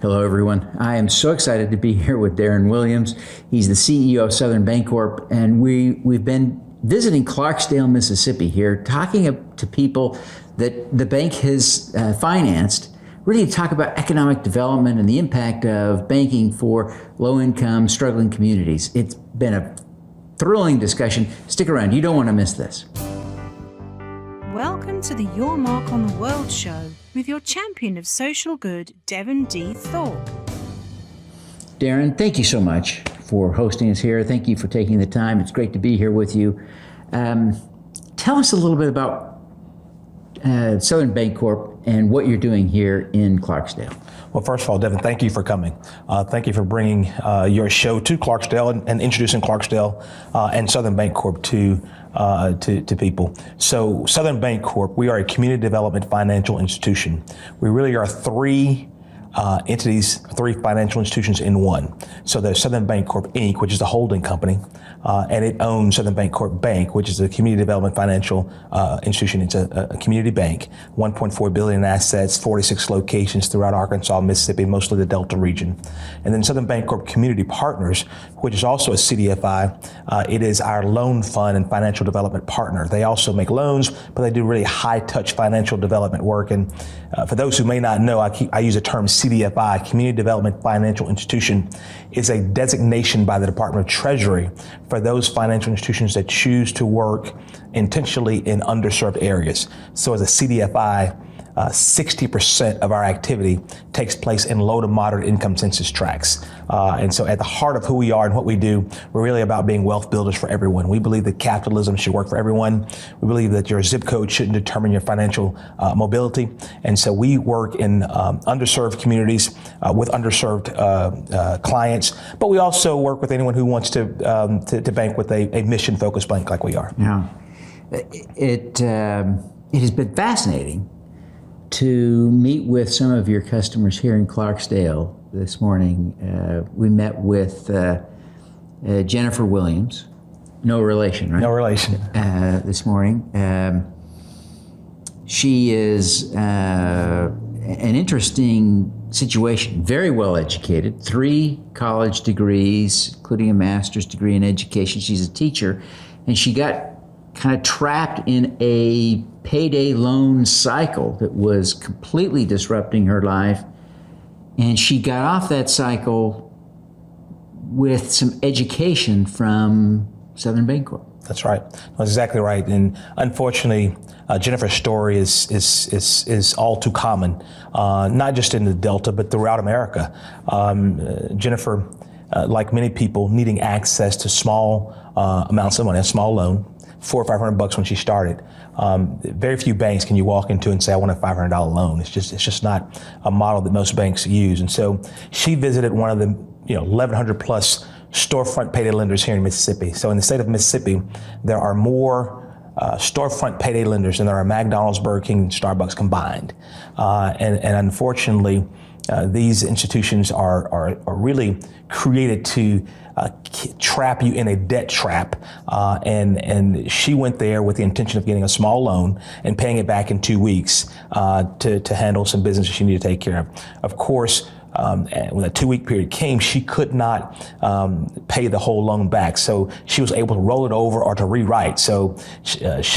Hello, everyone. I am so excited to be here with Darrin Williams. He's the CEO of Southern Bancorp, and we've been visiting Clarksdale, Mississippi here, talking to people that the bank has financed, really to talk about economic development and the impact of banking for low-income, struggling communities. It's been a thrilling discussion. Stick around. You don't want to miss this. Welcome to the Your Mark on the World show with your champion of social good, Devin D. Thorpe. Darrin, thank you so much for hosting us here. Thank you for taking the time. It's great to be here with you. Tell us a little bit about Southern Bancorp and what you're doing here in Clarksdale. Well, first of all, Devin, thank you for coming. Thank you for bringing your show to Clarksdale and introducing Clarksdale and Southern Bancorp to people. So Southern Bancorp, we are a community development financial institution. We really are three entities, three financial institutions in one. So there's Southern Bancorp, Inc., which is the holding company, and it owns Southern Bancorp Bank, which is a community development financial institution. It's a community bank, $1.4 billion in assets, 46 locations throughout Arkansas, Mississippi, mostly the Delta region. And then Southern Bancorp Community Partners, which is also a CDFI. It is our loan fund and financial development partner. They also make loans, but they do really high-touch financial development work. And for those who may not know, I use the term CDFI, Community Development Financial Institution, is a designation by the Department of Treasury for those financial institutions that choose to work intentionally in underserved areas. So as a CDFI, 60% of our activity takes place in low to moderate income census tracts. And so at the heart of who we are and what we do, we're really about being wealth builders for everyone. We believe that capitalism should work for everyone. We believe that your zip code shouldn't determine your financial mobility. And so we work in underserved communities with underserved clients, but we also work with anyone who wants to bank with a mission-focused bank like we are. Yeah. It has been fascinating to meet with some of your customers here in Clarksdale this morning. We met with Jennifer Williams, no relation, right? No relation. This morning. She is an interesting situation, very well educated, 3 college degrees, including a master's degree in education. She's a teacher, and she got kind of trapped in a payday loan cycle that was completely disrupting her life. And she got off that cycle with some education from Southern Bancorp. That's right. That's exactly right. And unfortunately, Jennifer's story is all too common, not just in the Delta, but throughout America. Jennifer, like many people, needing access to small amounts of money, a small loan, $400 or $500 when she started. Very few banks can you walk into and say, I want a $500 loan. It's just not a model that most banks use. And so she visited one of the 1,100 plus storefront payday lenders here in Mississippi. So in the state of Mississippi, there are more storefront payday lenders than there are McDonald's, Burger King, and Starbucks combined. And unfortunately, these institutions are really created to trap you in a debt trap, and she went there with the intention of getting a small loan and paying it back in 2 weeks to handle some business she needed to take care of. Of course, when the 2-week period came, she could not pay the whole loan back. So she was able to roll it over or to rewrite. So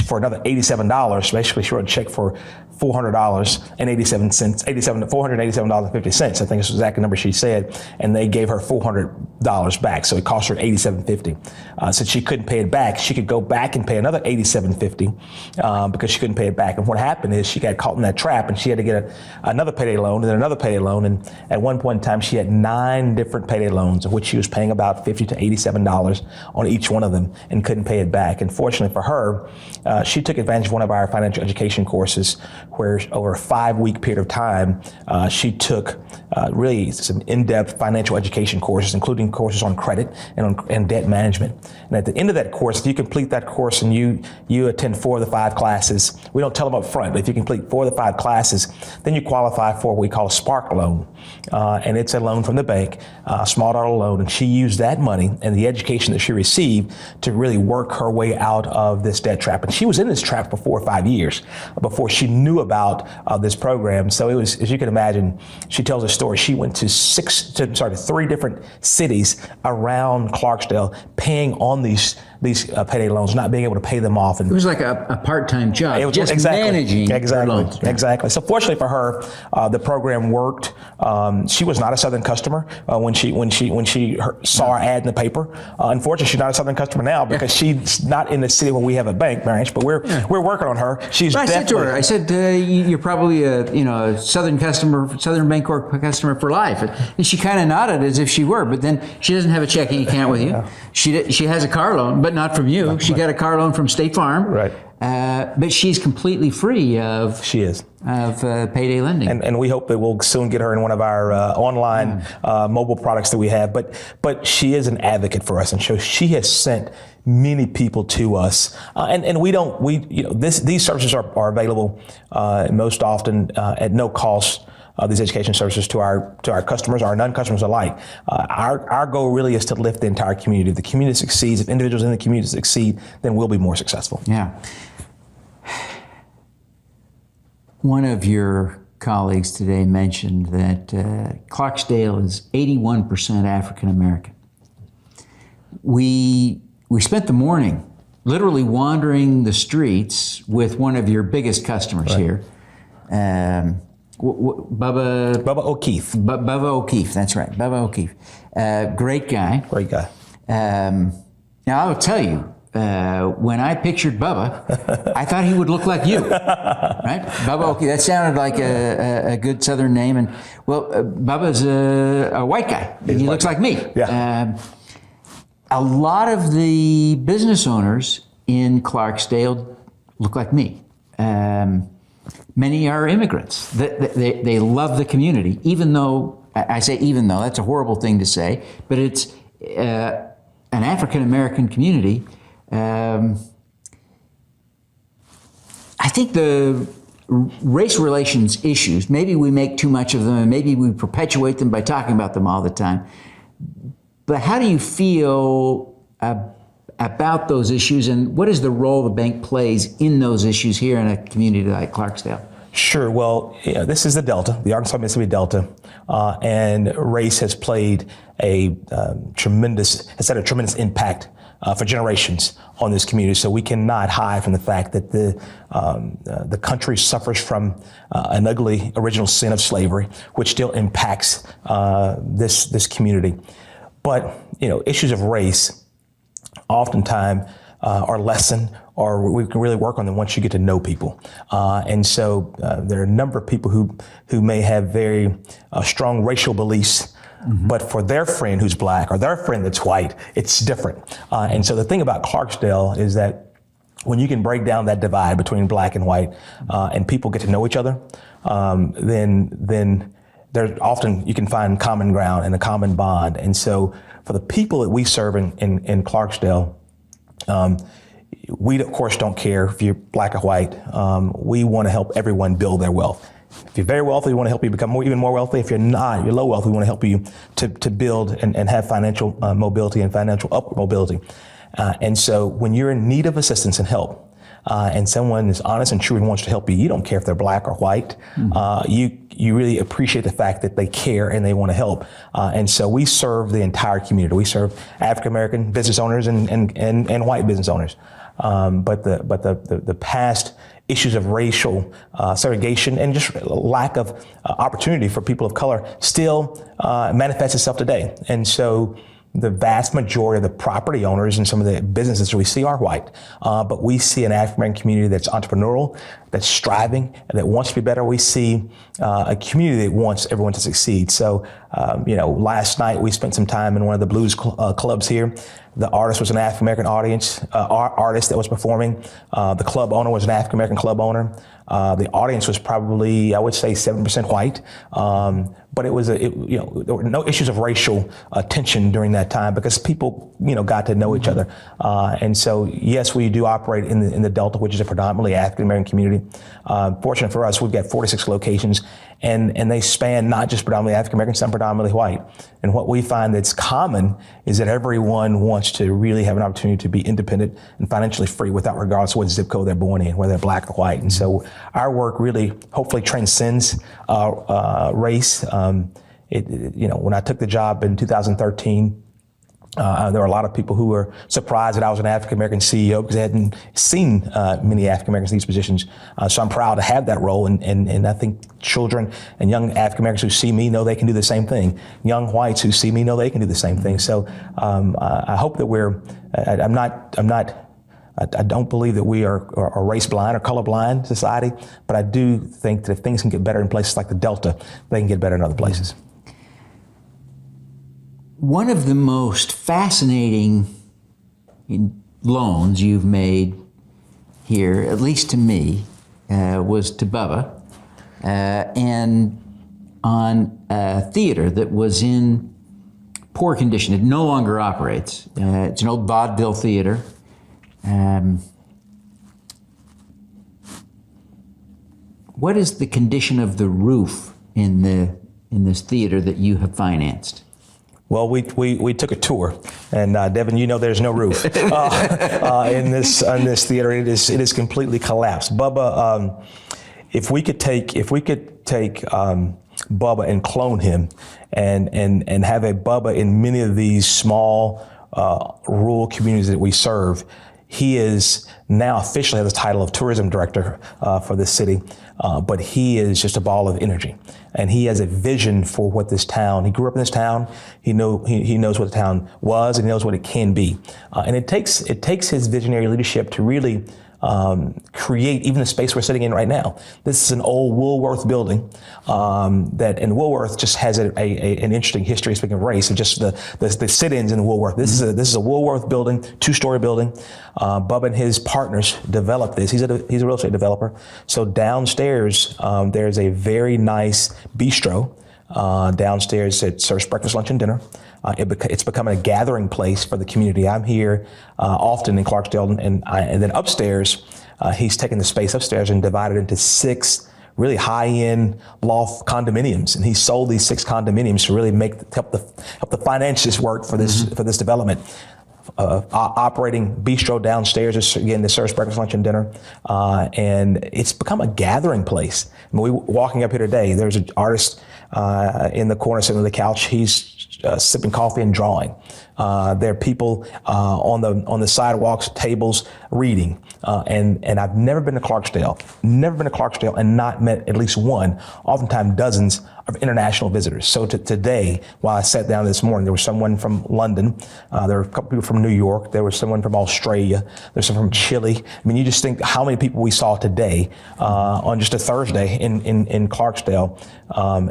for another $87, basically she wrote a check for $400.87, $487.50. I think is the exact number she said, and they gave her $400 back. So it cost her $87.50. Since she couldn't pay it back, she could go back and pay another $87.50 because she couldn't pay it back. And what happened is she got caught in that trap, and she had to get another payday loan and then another payday loan. And at one point in time, she had 9 different payday loans, of which she was paying about $50 to $87 on each one of them and couldn't pay it back. And fortunately for her, she took advantage of one of our financial education courses, where over a 5-week period of time, she took really some in-depth financial education courses, including courses on credit and debt management. And at the end of that course, if you complete that course and you attend 4 of the 5 classes, we don't tell them up front, but if you complete 4 of the 5 classes, then you qualify for what we call a Spark loan. and it's a loan from the bank, a small dollar loan, and she used that money and the education that she received to really work her way out of this debt trap. And she was in this trap for 4 or 5 years before she knew about this program. So it was, as you can imagine, she tells a story. She went to 3 different cities around Clarksdale, paying on these payday loans, not being able to pay them off. And it was like a part-time job, it was just managing her loans. Exactly. So fortunately for her, the program worked. She was not a Southern customer when she saw our ad in the paper. Unfortunately, she's not a Southern customer now because she's not in the city where we have a bank branch. But we're working on her. She's I said to her, I said, you're probably a Southern customer, Southern Bancorp customer for life. And she kind of nodded as if she were. But then she doesn't have a checking account with you. Yeah. She has a car loan, but not from you. She got a car loan from State Farm. Right. But she's completely free of payday lending. And we hope that we'll soon get her in one of our online mobile products that we have. But she is an advocate for us, and so she has sent many people to us. And these services are available most often at no cost. These education services to our customers, our non-customers alike. Our goal really is to lift the entire community. If the community succeeds, if individuals in the community succeed, then we'll be more successful. Yeah. One of your colleagues today mentioned that Clarksdale is 81% African American. We spent the morning literally wandering the streets with one of your biggest customers here. Bubba O'Keefe. Bubba O'Keefe, that's right, Bubba O'Keefe. Great guy. Great guy. Now, I will tell you, when I pictured Bubba, I thought he would look like you, right? Bubba O'Keefe, that sounded like a good Southern name. And, well, Bubba's a white guy. He looks like me. Yeah. A lot of the business owners in Clarksdale look like me. Many are immigrants. They love the community, even though, I say even though, that's a horrible thing to say, but it's an African-American community. I think the race relations issues, maybe we make too much of them and maybe we perpetuate them by talking about them all the time. But how do you feel about those issues, and what is the role the bank plays in those issues here in a community like Clarksdale? Sure. Well, this is the Delta, the Arkansas-Mississippi Delta, and race has played has had a tremendous impact for generations on this community. So we cannot hide from the fact that the country suffers from an ugly original sin of slavery, which still impacts this community. But issues of race oftentimes are lessened, or we can really work on them once you get to know people. And so there are a number of people who may have very strong racial beliefs, but for their friend who's black or their friend that's white, it's different. And so the thing about Clarksdale is that when you can break down that divide between black and white, and people get to know each other, then there's often you can find common ground and a common bond. And so for the people that we serve in Clarksdale, we of course don't care if you're black or white. We want to help everyone build their wealth. If you're very wealthy, we want to help you become even more wealthy. If you're not, you're low wealth, we want to help you to build and have financial mobility and financial upward mobility. And so when you're in need of assistance and help, and someone is honest and true and wants to help you, you don't care if they're black or white. You really appreciate the fact that they care and they want to help. And so we serve the entire community. We serve African-American business owners and white business owners. But the past issues of racial segregation and just lack of opportunity for people of color still manifests itself today. And so the vast majority of the property owners and some of the businesses that we see are white, but we see an African-American community that's entrepreneurial, that's striving, and that wants to be better. We see a community that wants everyone to succeed. So, last night we spent some time in one of the blues clubs here. The artist was an African American artist that was performing. The club owner was an African American club owner. The audience was probably, I would say, 7% white. But there were no issues of racial tension during that time because people, got to know each other. And so, yes, we do operate in the Delta, which is a predominantly African American community. Fortunate for us, we've got 46 locations, and they span not just predominantly African American, some predominantly white. And what we find that's common is that everyone wants to really have an opportunity to be independent and financially free without regardless of what zip code they're born in, whether they're black or white. And so our work really hopefully transcends race. When I took the job in 2013, there were a lot of people who were surprised that I was an African-American CEO because they hadn't seen many African-Americans in these positions. So I'm proud to have that role. And I think children and young African-Americans who see me know they can do the same thing. Young whites who see me know they can do the same thing. So I hope that I don't believe that we are a race blind or color blind society, but I do think that if things can get better in places like the Delta, they can get better in other places. One of the most fascinating loans you've made here, at least to me, was to Bubba, and on a theater that was in poor condition. It no longer operates. It's an old vaudeville theater. What is the condition of the roof in this theater that you have financed? Well, we took a tour, and Devin, there's no roof in this theater. It is completely collapsed. Bubba, if we could take Bubba and clone him, and have a Bubba in many of these small rural communities that we serve. He is now officially has the title of tourism director for this city, but he is just a ball of energy, and he has a vision for what this town. He grew up in this town. He knows what the town was, and he knows what it can be. And it takes his visionary leadership to really create even the space we're sitting in right now. This is an old Woolworth building and Woolworth just has an interesting history, speaking of race, and just the sit-ins in Woolworth. This is a Woolworth building, 2-story building. Bubba and his partners developed this. He's a real estate developer. So downstairs, there's a very nice bistro downstairs that serves breakfast, lunch, and dinner. It's becoming a gathering place for the community. I'm here often in Clarksdale, and then upstairs, he's taken the space upstairs and divided into 6 really high-end loft condominiums, and he sold these 6 condominiums to really help the finances work for this development. Operating bistro downstairs, again, that serves breakfast, lunch, and dinner, and it's become a gathering place. I mean, walking up here today, there's an artist in the corner sitting on the couch. He's sipping coffee and drawing. There are people on the sidewalks, tables, reading. And I've never been to Clarksdale and not met at least one, oftentimes dozens of international visitors. So today, while I sat down this morning, there was someone from London, there were a couple people from New York, there was someone from Australia, there's someone from Chile. I mean, you just think how many people we saw today on just a Thursday in Clarksdale.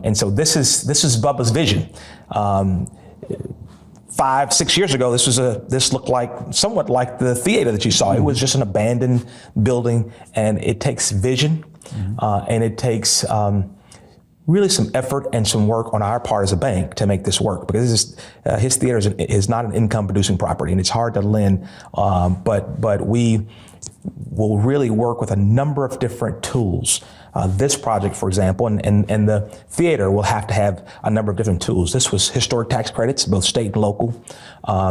And so this is Bubba's vision. 5-6 years ago, this looked somewhat like the theater that you saw. It was just an abandoned building, and it takes vision, and it takes really some effort and some work on our part as a bank to make this work, because his theater is not an income-producing property, and it's hard to lend. But we will really work with a number of different tools. This project, for example, and the theater will have to have a number of different tools. This was historic tax credits, both state and local.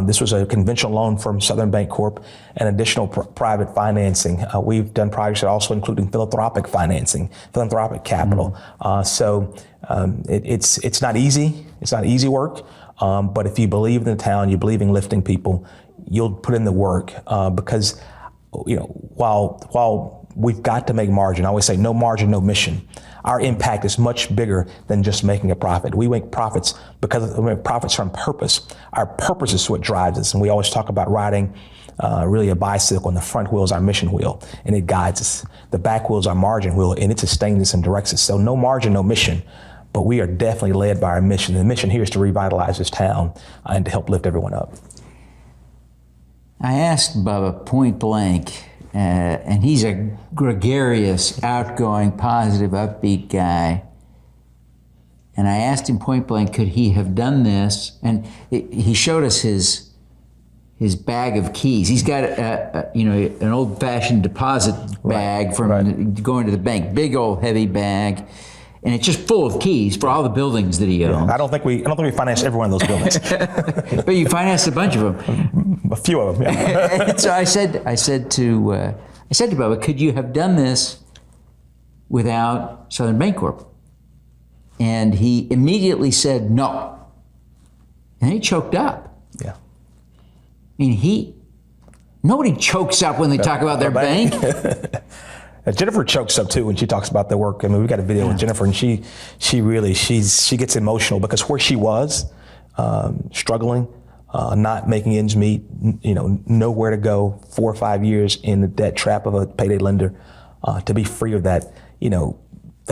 This was a conventional loan from Southern Bancorp and additional private financing. We've done projects that also including philanthropic financing, philanthropic capital. So it's not easy. It's not easy work. But if you believe in the town, you believe in lifting people, you'll put in the work because while we've got to make margin. I always say no margin, no mission. Our impact is much bigger than just making a profit. We make profits because we make profits from purpose. Our purpose is what drives us. And we always talk about riding really a bicycle, and the front wheel is our mission wheel, and it guides us. The back wheel is our margin wheel, and it sustains us and directs us. So no margin, no mission. But we are definitely led by our mission. The mission here is to revitalize this town and to help lift everyone up. I asked Bubba point blank, and he's a gregarious, outgoing, positive, upbeat guy. And I asked him point blank, could he have done this? And he showed us his bag of keys. He's got an old-fashioned deposit bag from going to the bank, big old heavy bag, and it's just full of keys for all the buildings that he owns. I don't think we financed every one of those buildings. But you financed a bunch of them. A few of them. Yeah. And so I said to Bubba, could you have done this without Southern Bancorp? And he immediately said no. And he choked up. Yeah. I mean, nobody chokes up when they talk about their bank. Jennifer chokes up too when she talks about their work. I mean, we got a video with Jennifer, and she gets emotional because where she was, struggling, not making ends meet, nowhere to go, 4 or 5 years in the debt trap of a payday lender, to be free of that,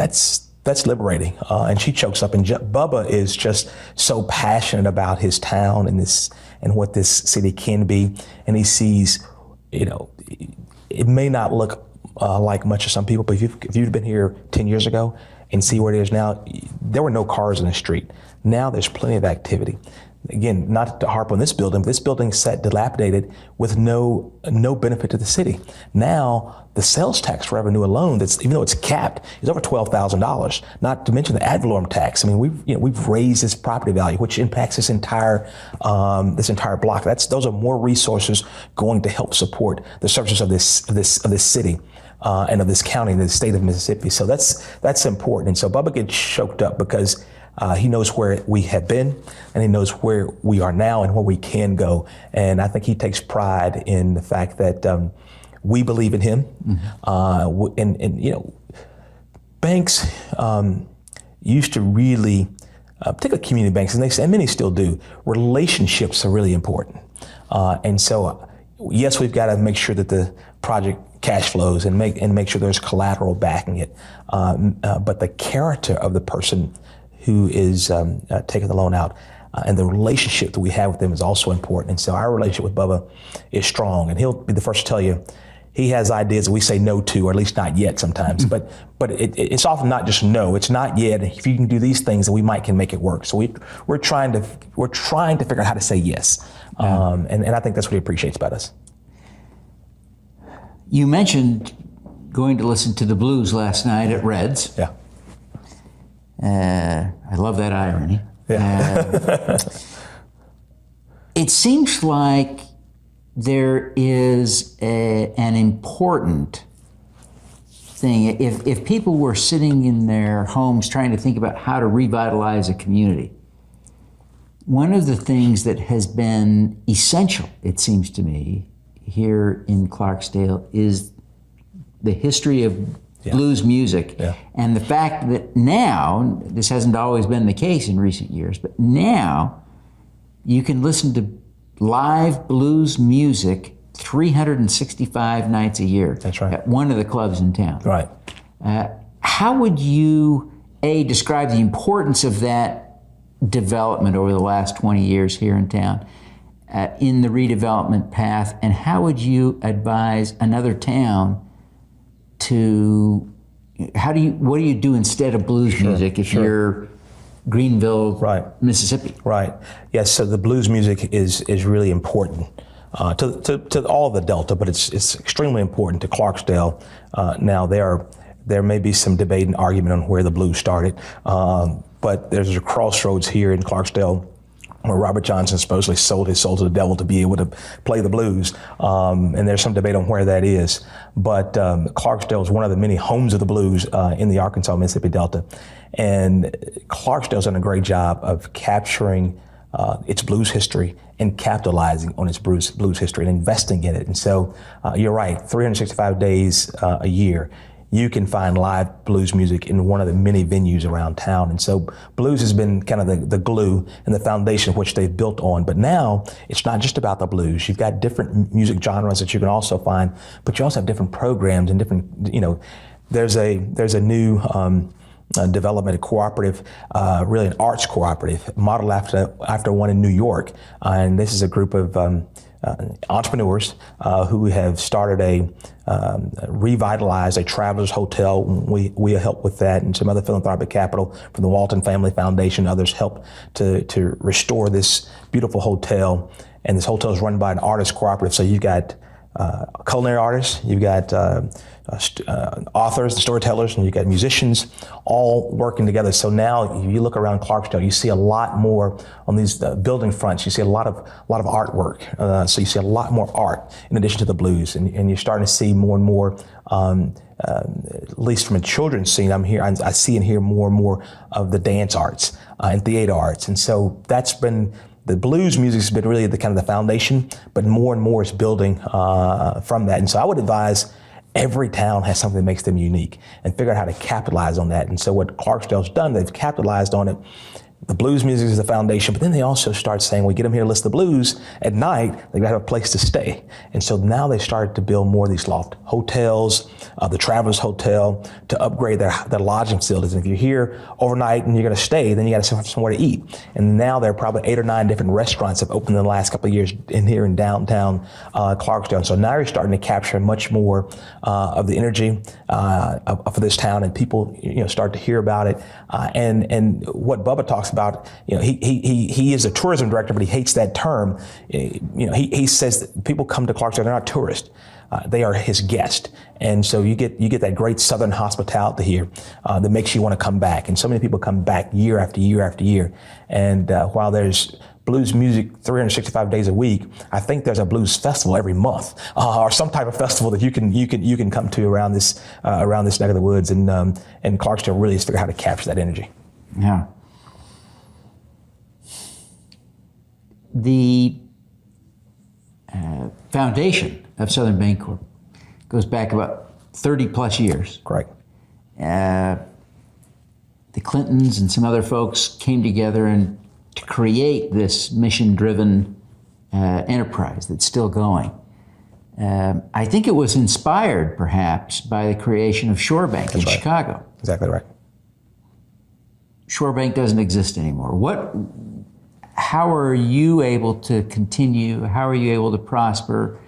that's liberating. And she chokes up. And Bubba is just so passionate about his town and what this city can be. And he sees, it may not look like much to some people, but if you've been here 10 years ago and see where it is now, there were no cars in the street. Now there's plenty of activity. Again, not to harp on this building, but this building sat dilapidated with no benefit to the city. Now, the sales tax revenue alone, even though it's capped, is over $12,000. Not to mention the ad valorem tax. I mean, we've raised this property value, which impacts this entire block. Those are more resources going to help support the services of this city. And of this county, the state of Mississippi. So that's important. And so Bubba gets choked up because he knows where we have been, and he knows where we are now and where we can go. And I think he takes pride in the fact that we believe in him. Mm-hmm. Banks used to really, particularly community banks, and many still do, relationships are really important. And so, yes, we've got to make sure that the project cash flows and make sure there's collateral backing it. But the character of the person who is taking the loan out and the relationship that we have with them is also important. And so our relationship with Bubba is strong, and he'll be the first to tell you he has ideas that we say no to, or at least not yet sometimes. But it's often not just no. It's not yet. If you can do these things, then we can make it work. So we're trying to figure out how to say yes. And I think that's what he appreciates about us. You mentioned going to listen to the blues last night at Red's. Yeah. I love that irony. Yeah. It seems like there is an important thing. If people were sitting in their homes trying to think about how to revitalize a community, one of the things that has been essential, it seems to me, here in Clarksdale is the history of blues music, and the fact that now, this hasn't always been the case in recent years, but now you can listen to live blues music 365 nights a year. That's right. At one of the clubs in town. Right. How would you, describe the importance of that development over the last 20 years here in town in the redevelopment path, and how would you advise another town to, what do you do instead of blues music if you're Greenville, Mississippi? Right. Yes. So the blues music is really important to all the Delta, but it's extremely important to Clarksdale. Now there may be some debate and argument on where the blues started, but there's a crossroads here in Clarksdale where Robert Johnson supposedly sold his soul to the devil to be able to play the blues. And there's some debate on where that is. But Clarksdale is one of the many homes of the blues in the Arkansas, Mississippi Delta. And Clarksdale's done a great job of capturing its blues history and capitalizing on its blues history and investing in it. And so you're right, 365 days a year, you can find live blues music in one of the many venues around town. And so blues has been kind of the glue and the foundation which they've built on. But now it's not just about the blues. You've got different music genres that you can also find, but you also have different programs and different, there's a new development, a cooperative, really an arts cooperative, modeled after one in New York. And this is a group of entrepreneurs who have started revitalized a traveler's hotel. We help with that, and some other philanthropic capital from the Walton Family Foundation. Others help to restore this beautiful hotel. And this hotel is run by an artist cooperative. So you've got culinary artists, you've got authors and storytellers, and you've got musicians all working together. So now if you look around Clarksdale, you see a lot more on these building fronts. You see a lot of artwork. So you see a lot more art in addition to the blues, and you're starting to see more and more, at least from a children's scene, I see and hear more and more of the dance arts and theater arts. And so that's been, the blues music has been really the kind of the foundation, but more and more is building from that. And so I would advise every town has something that makes them unique, and figure out how to capitalize on that. And so what Clarksdale's done, they've capitalized on it. The blues music is the foundation, but then they also start saying, we get them here to listen to the blues at night, they've got to have a place to stay. And so now they started to build more of these loft hotels, the Travelers Hotel, to upgrade their lodging facilities. And if you're here overnight and you're going to stay, then you got to have somewhere to eat. And now there are probably 8 or 9 different restaurants have opened in the last couple of years here in downtown Clarksdale. And so now you're starting to capture much more of the energy for this town, and people start to hear about it. And what Bubba talks about, he is a tourism director, but he hates that term. He says that people come to Clarksdale, they're not tourists. They are his guest. And so you get that great Southern hospitality here that makes you want to come back. And so many people come back year after year after year. And while there's blues music 365 days a week, I think there's a blues festival every month, or some type of festival that you can come to around this neck of the woods. And Clarksdale really has figured out how to capture that energy. Yeah. The foundation of Southern Bancorp goes back about 30 plus years. Correct. The Clintons and some other folks came together and to create this mission-driven enterprise that's still going. I think it was inspired, perhaps, by the creation of Shore Bank in Chicago. Exactly right. Shore Bank doesn't exist anymore. How are you able to continue? How are you able to prosper?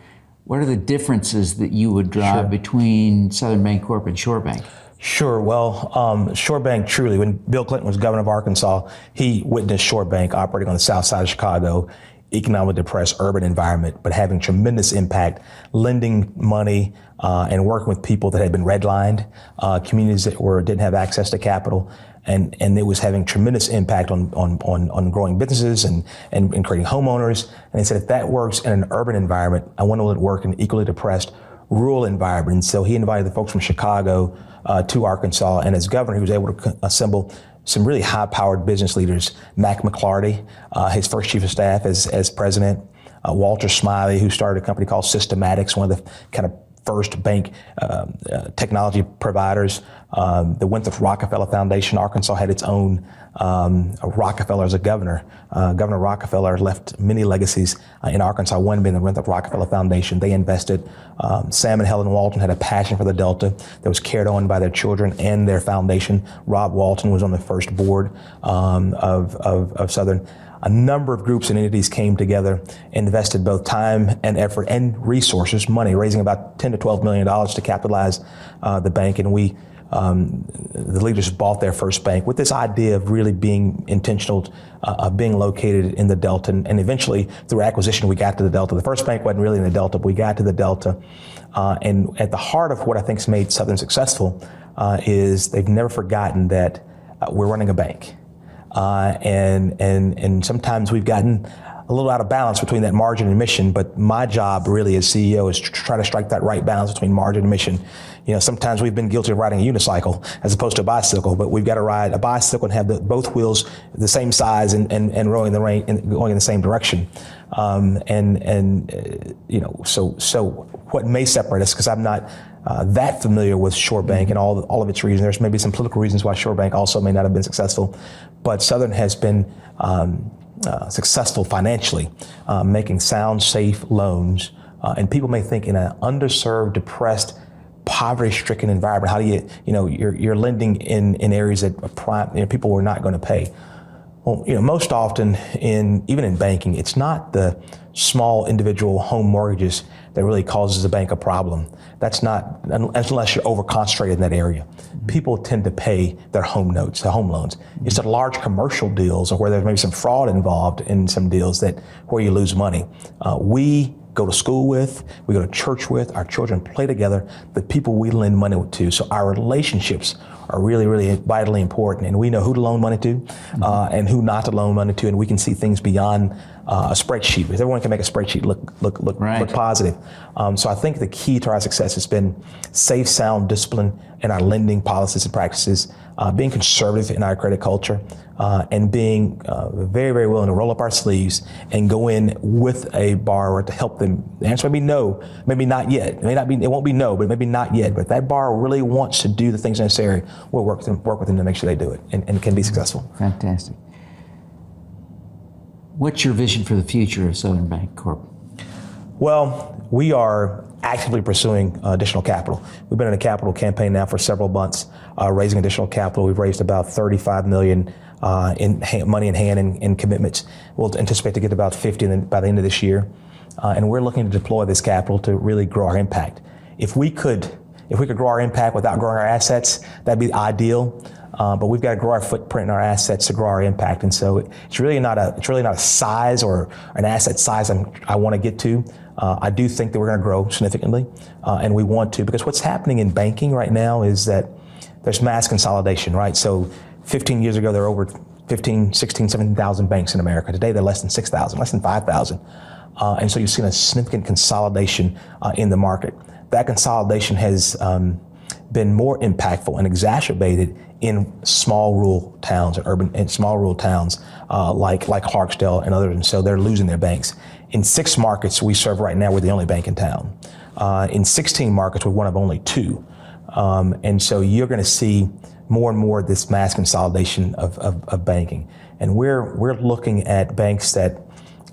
What are the differences that you would draw between Southern Bancorp and Shore Bank? Sure. Well, Shore Bank truly, when Bill Clinton was governor of Arkansas, he witnessed Shore Bank operating on the south side of Chicago, economically depressed urban environment, but having tremendous impact, lending money and working with people that had been redlined, communities that didn't have access to capital. And it was having tremendous impact on growing businesses and creating homeowners. And they said, if that works in an urban environment, I want to let it work in an equally depressed rural environment. And so he invited the folks from Chicago to Arkansas. And as governor, he was able to assemble some really high-powered business leaders. Mac McClarty, his first chief of staff as president. Walter Smiley, who started a company called Systematics, one of the kind of first bank technology providers. The Winthrop Rockefeller Foundation. Arkansas had its own Rockefeller as a governor. Governor Rockefeller left many legacies in Arkansas, one being the Winthrop Rockefeller Foundation. They invested. Sam and Helen Walton had a passion for the Delta that was carried on by their children and their foundation. Rob Walton was on the first board of Southern. A number of groups and entities came together, invested both time and effort and resources, money, raising about $10 to $12 million to capitalize the bank. And the leaders bought their first bank with this idea of really being intentional, of being located in the Delta. And eventually, through acquisition, we got to the Delta. The first bank wasn't really in the Delta, but we got to the Delta. And at the heart of what I think has made Southern successful is they've never forgotten that we're running a bank. And sometimes we've gotten a little out of balance between that margin and mission, but my job really as CEO is to try to strike that right balance between margin and mission. Sometimes we've been guilty of riding a unicycle as opposed to a bicycle, but we've got to ride a bicycle and have both wheels the same size and rowing going in the same direction. So what may separate us, because I'm not that familiar with Shore Bank and all of its reasons. There's maybe some political reasons why Shore Bank also may not have been successful, but Southern has been successful financially, making sound, safe loans. And people may think in an underserved, depressed, poverty-stricken environment, how do you're lending in areas that people were not going to pay. Well, most often even in banking, it's not the small individual home mortgages that really causes the bank a problem. That's not, unless you're over-concentrated in that area. People tend to pay their home notes, their home loans. It's the large commercial deals or where there's maybe some fraud involved in some deals where you lose money. We go to school with, we go to church with, our children play together, the people we lend money to. So our relationships are really, really vitally important, and we know who to loan money to and who not to loan money to, and we can see things beyond a spreadsheet, because everyone can make a spreadsheet look positive. So I think the key to our success has been safe, sound discipline in our lending policies and practices, being conservative in our credit culture, and being very, very willing to roll up our sleeves and go in with a borrower to help them. The answer may be no, maybe not yet. It won't be no, but maybe not yet. But if that borrower really wants to do the things necessary, we'll work with them to make sure they do it and can be successful. Fantastic. What's your vision for the future of Southern Bancorp? Well, we are actively pursuing additional capital. We've been in a capital campaign now for several months, raising additional capital. We've raised about $35 million money in hand and commitments. We'll anticipate to get about 50 by the end of this year. And we're looking to deploy this capital to really grow our impact. If we could grow our impact without growing our assets, that'd be ideal. But we've got to grow our footprint and our assets to grow our impact. And so it's really not a size or an asset size I want to get to. I do think that we're going to grow significantly, and we want to, because what's happening in banking right now is that there's mass consolidation, right? So 15 years ago, there were over 15, 16, 17,000 banks in America. Today, they're less than 6,000, less than 5,000. And so you've seen a significant consolidation in the market. That consolidation has been more impactful and exacerbated in small rural towns and small rural towns like Clarksdale and others, and so they're losing their banks. In 6 markets we serve right now, we're the only bank in town. In 16 markets, we're one of only 2. And so you're going to see more and more this mass consolidation of banking. And we're looking at banks that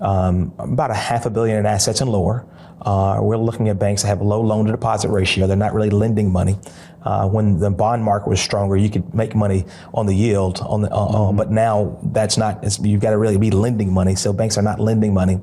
about $500 million in assets and lower. We're looking at banks that have a low loan to deposit ratio. They're not really lending money. When the bond market was stronger, you could make money on the yield, but now that's not. You've got to really be lending money. So banks are not lending money.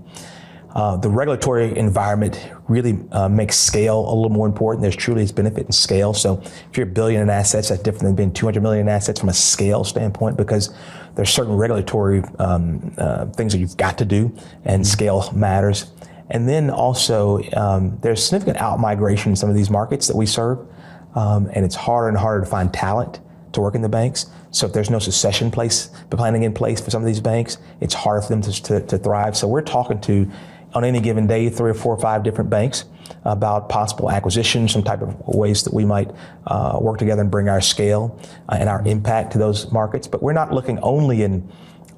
The regulatory environment really makes scale a little more important. There's truly its benefit in scale. So if you're $1 billion in assets, that's different than being $200 million in assets from a scale standpoint, because there's certain regulatory things that you've got to do, and scale matters. And then also, there's significant out-migration in some of these markets that we serve, and it's harder and harder to find talent to work in the banks. So if there's no succession planning in place for some of these banks, it's harder for them to thrive. So we're talking to, on any given day, 3 or 4 or 5 different banks about possible acquisitions, some type of ways that we might work together and bring our scale and our impact to those markets. But we're not looking only in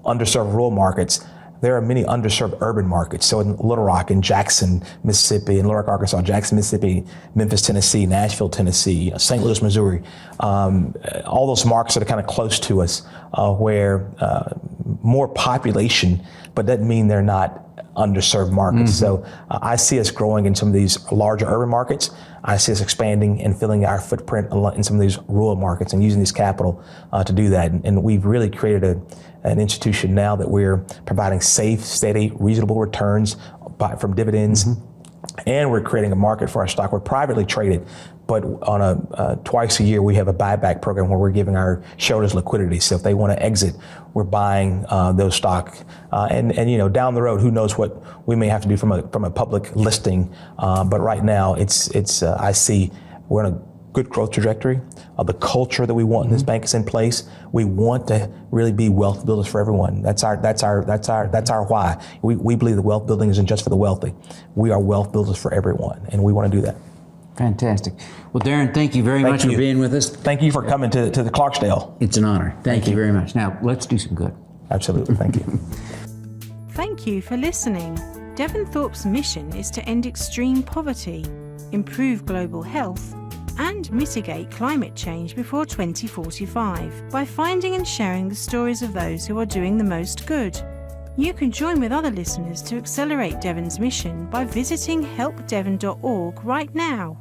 underserved rural markets. There are many underserved urban markets. So in Little Rock, in Jackson, Mississippi, in Little Rock, Arkansas, Jackson, Mississippi, Memphis, Tennessee, Nashville, Tennessee, St. Louis, Missouri, all those markets that are kind of close to us, where more population, but doesn't mean they're not underserved markets. So I see us growing in some of these larger urban markets. I see us expanding and filling our footprint in some of these rural markets and using this capital to do that. And we've really created an institution now that we're providing safe, steady, reasonable returns from dividends. And we're creating a market for our stock. We're privately traded, but on a twice a year, we have a buyback program where we're giving our shareholders liquidity. So if they want to exit, we're buying those stock. And down the road, who knows what we may have to do from a public listing. But right now, I see we're on a good growth trajectory. The culture that we want in this bank is in place. We want to really be wealth builders for everyone. That's our why. We believe that wealth building isn't just for the wealthy. We are wealth builders for everyone, and we want to do that. Fantastic. Well, Darrin, thank you very much for being with us. Thank you for coming to the Clarksdale. It's an honor. Thank you very much. Now, let's do some good. Absolutely. Thank you. Thank you for listening. Devin Thorpe's mission is to end extreme poverty, improve global health, and mitigate climate change before 2045 by finding and sharing the stories of those who are doing the most good. You can join with other listeners to accelerate Devin's mission by visiting helpdevin.org right now.